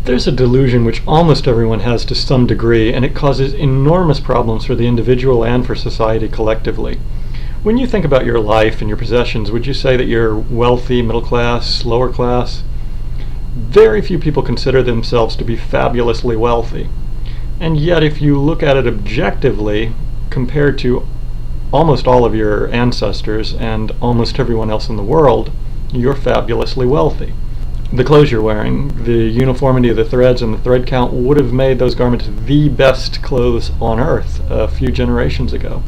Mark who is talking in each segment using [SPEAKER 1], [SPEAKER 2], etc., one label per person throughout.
[SPEAKER 1] There's a delusion which almost everyone has to some degree, and it causes enormous problems for the individual and for society collectively. When you think about your life and your possessions, would you say that you're wealthy, middle class, lower class? Very few people consider themselves to be fabulously wealthy. And yet, if you look at it objectively, compared to almost all of your ancestors and almost everyone else in the world, you're fabulously wealthy. The clothes you're wearing, the uniformity of the threads and the thread count would have made those garments the best clothes on earth a few generations ago.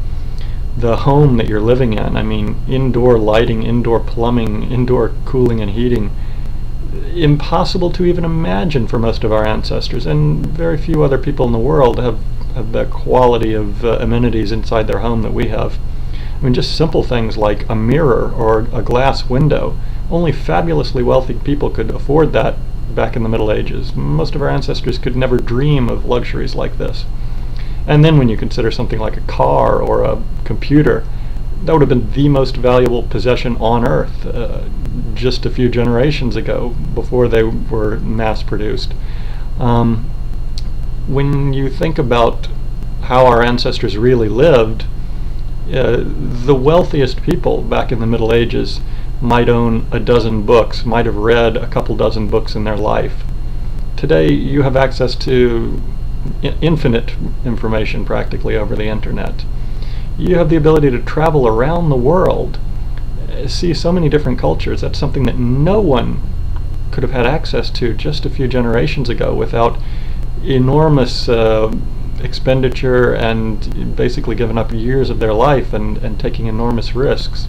[SPEAKER 1] The home that you're living in, I mean, indoor lighting, indoor plumbing, indoor cooling and heating, impossible to even imagine for most of our ancestors, and very few other people in the world have the quality of amenities inside their home that we have. I mean, just simple things like a mirror or a glass window. Only fabulously wealthy people could afford that back in the Middle Ages. Most of our ancestors could never dream of luxuries like this. And then when you consider something like a car or a computer, that would have been the most valuable possession on earth just a few generations ago, before they were mass produced. When you think about how our ancestors really lived, the wealthiest people back in the Middle Ages might own a dozen books, might have read a couple dozen books in their life. Today you have access to infinite information practically over the internet. You have the ability to travel around the world, see so many different cultures. That's something that no one could have had access to just a few generations ago without enormous expenditure and basically giving up years of their life and taking enormous risks.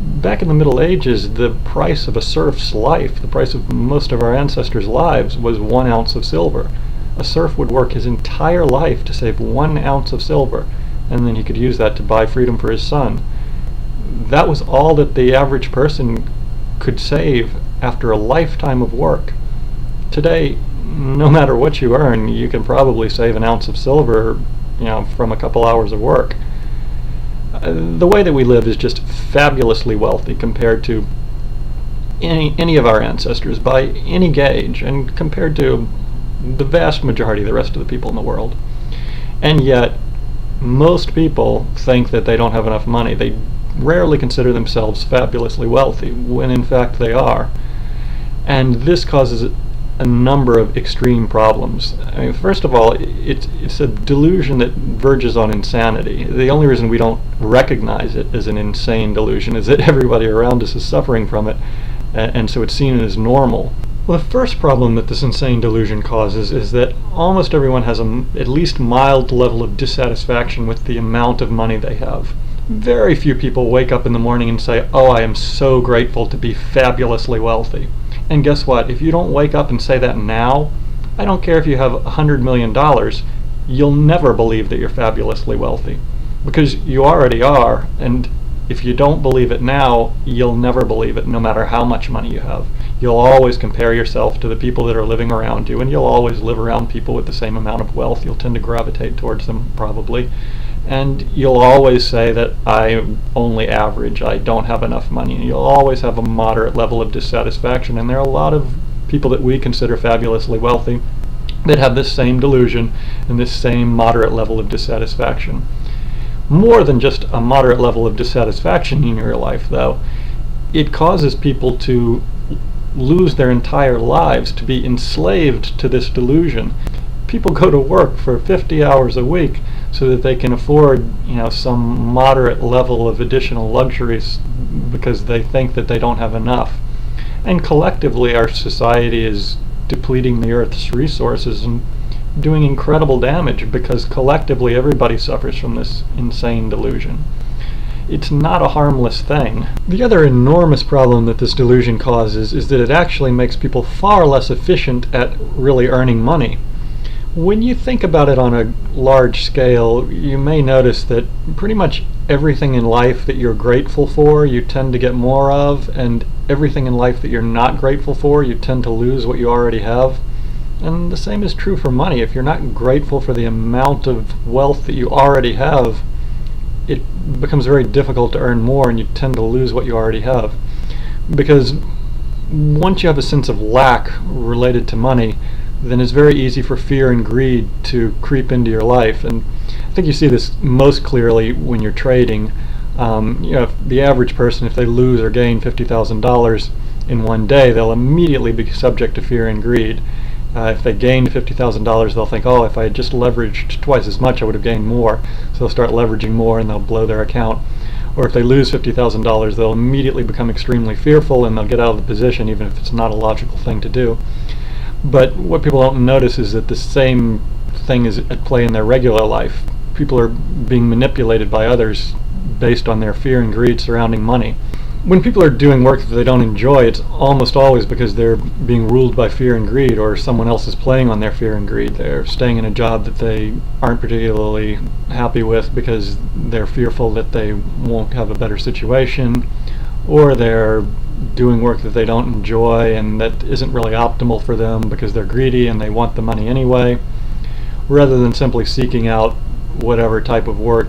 [SPEAKER 1] Back in the Middle Ages, the price of a serf's life, the price of most of our ancestors' lives, was 1 ounce of silver. A serf would work his entire life to save 1 ounce of silver, and then he could use that to buy freedom for his son. That was all that the average person could save after a lifetime of work. Today, no matter what you earn, you can probably save 1 ounce of silver, from a couple hours of work. The way that we live is just fabulously wealthy compared to any of our ancestors by any gauge, and compared to the vast majority of the rest of the people in the world. And yet, most people think that they don't have enough money. They rarely consider themselves fabulously wealthy, when in fact they are. And this causes a number of extreme problems. I mean, first of all, it's a delusion that verges on insanity. The only reason we don't recognize it as an insane delusion is that everybody around us is suffering from it, and so it's seen as normal. Well, the first problem that this insane delusion causes is that almost everyone has at least mild level of dissatisfaction with the amount of money they have. Very few people wake up in the morning and say, "Oh, I am so grateful to be fabulously wealthy." And guess what? If you don't wake up and say that now, I don't care if you have $100 million, you'll never believe that you're fabulously wealthy. Because you already are, and if you don't believe it now, you'll never believe it, no matter how much money you have. You'll always compare yourself to the people that are living around you, and you'll always live around people with the same amount of wealth. You'll tend to gravitate towards them, probably. And you'll always say that I'm only average, I don't have enough money. And you'll always have a moderate level of dissatisfaction, and there are a lot of people that we consider fabulously wealthy that have this same delusion and this same moderate level of dissatisfaction. More than just a moderate level of dissatisfaction in your life, though, it causes people to lose their entire lives, to be enslaved to this delusion. People go to work for 50 hours a week so that they can afford, some moderate level of additional luxuries because they think that they don't have enough. And collectively, our society is depleting the Earth's resources and doing incredible damage because collectively everybody suffers from this insane delusion. It's not a harmless thing. The other enormous problem that this delusion causes is that it actually makes people far less efficient at really earning money. When you think about it on a large scale, you may notice that pretty much everything in life that you're grateful for, you tend to get more of, and everything in life that you're not grateful for, you tend to lose what you already have. And the same is true for money. If you're not grateful for the amount of wealth that you already have, it becomes very difficult to earn more, and you tend to lose what you already have. Because once you have a sense of lack related to money, then it's very easy for fear and greed to creep into your life. And I think you see this most clearly when you're trading. If the average person, if they lose or gain $50,000 in one day, they'll immediately be subject to fear and greed. If they gained $50,000, they'll think, oh, if I had just leveraged twice as much, I would have gained more. So they'll start leveraging more and they'll blow their account. Or if they lose $50,000, they'll immediately become extremely fearful and they'll get out of the position, even if it's not a logical thing to do. But what people don't notice is that the same thing is at play in their regular life. People are being manipulated by others based on their fear and greed surrounding money. When people are doing work that they don't enjoy, it's almost always because they're being ruled by fear and greed, or someone else is playing on their fear and greed. They're staying in a job that they aren't particularly happy with because they're fearful that they won't have a better situation, or they're doing work that they don't enjoy and that isn't really optimal for them because they're greedy and they want the money anyway, rather than simply seeking out whatever type of work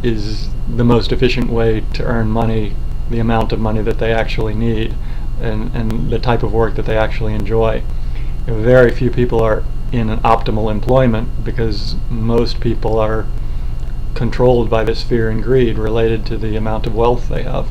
[SPEAKER 1] is the most efficient way to earn money, the amount of money that they actually need, and the type of work that they actually enjoy. Very few people are in an optimal employment because most people are controlled by this fear and greed related to the amount of wealth they have.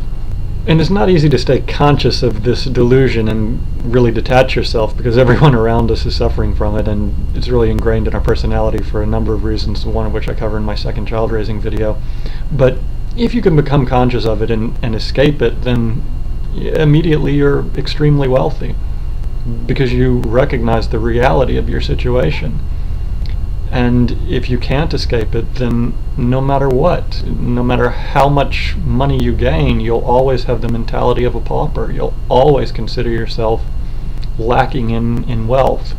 [SPEAKER 1] And it's not easy to stay conscious of this delusion and really detach yourself, because everyone around us is suffering from it, and it's really ingrained in our personality for a number of reasons, one of which I cover in my second child raising video. But if you can become conscious of it and escape it, then immediately you're extremely wealthy, because you recognize the reality of your situation. And if you can't escape it, then no matter what, no matter how much money you gain, you'll always have the mentality of a pauper. You'll always consider yourself lacking in wealth.